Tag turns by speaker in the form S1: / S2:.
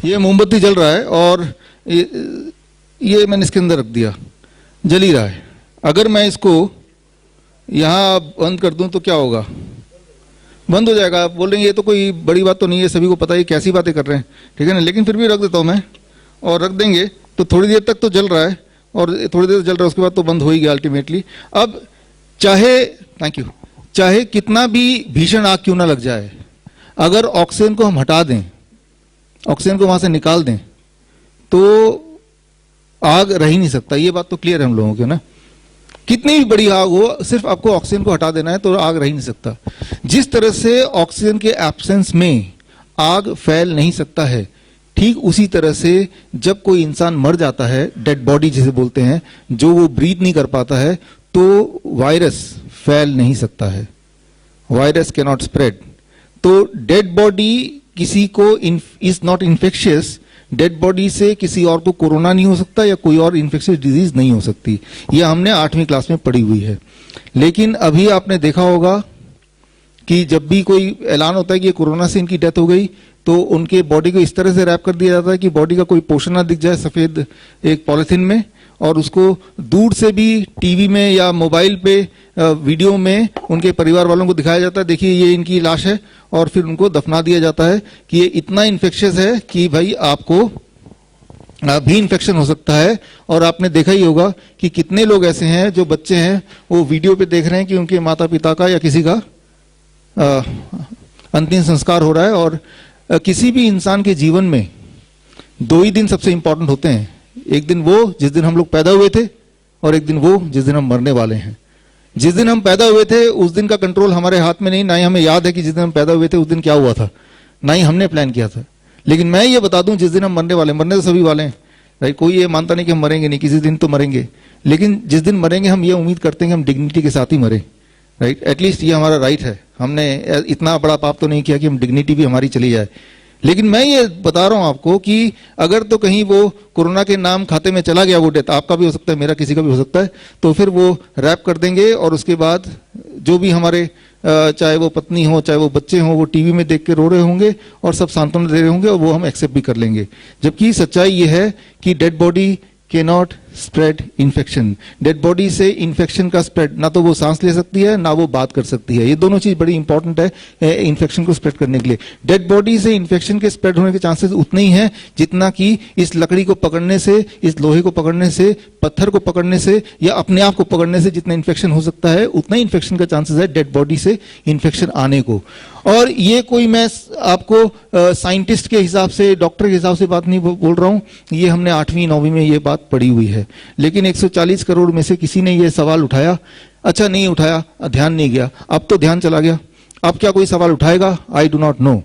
S1: ये मोमबत्ती जल रहा है और ये मैंने इसके अंदर रख दिया, जल ही रहा है। अगर मैं इसको यहाँ बंद कर दूं तो क्या होगा? बंद हो जाएगा। आप बोलेंगे ये तो कोई बड़ी बात तो नहीं है, सभी को पता है कैसी बातें कर रहे हैं, ठीक है ना। लेकिन फिर भी रख देता हूँ मैं, और रख देंगे तो थोड़ी देर तक तो जल रहा है, और थोड़ी देर जल रहा है, उसके बाद तो बंद हो ही गया अल्टीमेटली। अब चाहे, थैंक यू, चाहे कितना भी भीषण आग क्यों ना लग जाए, अगर ऑक्सीजन को हम हटा दें, ऑक्सीजन को वहां से निकाल दें, तो आग रह ही नहीं सकता। ये बात तो क्लियर है हम लोगों को ना। कितनी भी बड़ी आग हो, सिर्फ आपको ऑक्सीजन को हटा देना है तो आग रह ही नहीं सकता। जिस तरह से ऑक्सीजन के एब्सेंस में आग फैल नहीं सकता है, ठीक उसी तरह से जब कोई इंसान मर जाता है, डेड बॉडी जिसे बोलते हैं, जो वो ब्रीथ नहीं कर पाता है, तो वायरस फैल नहीं सकता है, वायरस कैन नॉट स्प्रेड। तो डेड बॉडी किसी को is not infectious, dead body से किसी और को कोरोना नहीं हो सकता या कोई और इन्फेक्शियस डिजीज नहीं हो सकती। यह हमने 8वीं क्लास में पढ़ी हुई है। लेकिन अभी आपने देखा होगा कि जब भी कोई ऐलान होता है कि ये कोरोना से इनकी डेथ हो गई, तो उनके बॉडी को इस तरह से रैप कर दिया जाता है कि बॉडी का कोई पोर्शन ना दिख जाए सफेद एक पॉलिथीन में, और उसको दूर से भी टीवी में या मोबाइल पे वीडियो में उनके परिवार वालों को दिखाया जाता है, देखिए ये इनकी लाश है, और फिर उनको दफना दिया जाता है कि ये इतना इन्फेक्शियस है कि भाई आपको भी इन्फेक्शन हो सकता है। और आपने देखा ही होगा कि कितने लोग ऐसे हैं जो बच्चे हैं वो वीडियो पे देख रहे हैं कि उनके माता पिता का या किसी का अंतिम संस्कार हो रहा है। और किसी भी इंसान के जीवन में 2 ही दिन सबसे इंपॉर्टेंट होते हैं, एक दिन वो जिस दिन हम लोग पैदा हुए थे, और एक दिन वो जिस दिन हम मरने वाले हैं। जिस दिन हम पैदा हुए थे उस दिन का कंट्रोल हमारे हाथ में नहीं, ना ही हमें याद है कि जिस दिन हम पैदा हुए थे उस दिन क्या हुआ था, ना ही हमने प्लान किया था। लेकिन मैं ये बता दूं, जिस दिन हम मरने वाले, मरने तो सभी वाले हैं, राइट। कोई ये मानता नहीं कि हम मरेंगे नहीं, किसी दिन तो मरेंगे। लेकिन जिस दिन मरेंगे हम ये उम्मीद करते हैं कि हम डिग्निटी के साथ ही मरे, राइट। एटलीस्ट ये हमारा राइट है, हमने इतना बड़ा पाप तो नहीं किया कि हम डिग्निटी भी हमारी चली जाए। लेकिन मैं ये बता रहा हूं आपको कि अगर तो कहीं वो कोरोना के नाम खाते में चला गया वो डेथ, आपका भी हो सकता है, मेरा किसी का भी हो सकता है, तो फिर वो रैप कर देंगे, और उसके बाद जो भी हमारे चाहे वो पत्नी हो चाहे वो बच्चे हों, वो टीवी में देख के रो रहे होंगे और सब सांत्वना दे रहे होंगे, और वो हम एक्सेप्ट भी कर लेंगे। जबकि सच्चाई ये है कि डेड बॉडी के not spread infection. Dead body से इन्फेक्शन का स्प्रेड, ना तो वो सांस ले सकती है ना वो बात कर सकती है। ये दोनों चीज बड़ी इंपॉर्टेंट है इन्फेक्शन को स्प्रेड करने के लिए। डेड बॉडी से इन्फेक्शन के स्प्रेड होने के चांसेस उतने ही हैं जितना कि इस लकड़ी को पकड़ने से, इस लोहे को पकड़ने से, पत्थर को पकड़ने से या अपने आप को पकड़ने से जितना इन्फेक्शन हो सकता है, उतना ही इन्फेक्शन का चांसेस है डेड बॉडी से इन्फेक्शन आने को। और ये कोई मैं आपको साइंटिस्ट के हिसाब से, डॉक्टर के हिसाब से बात नहीं बोल रहा हूं, ये हमने 8वीं 9वीं में ये बात पढ़ी हुई है। लेकिन 140 करोड़ में से किसी ने ये सवाल उठाया? अच्छा, नहीं उठाया, ध्यान नहीं गया। अब तो ध्यान चला गया। अब क्या कोई सवाल उठाएगा? I do not know.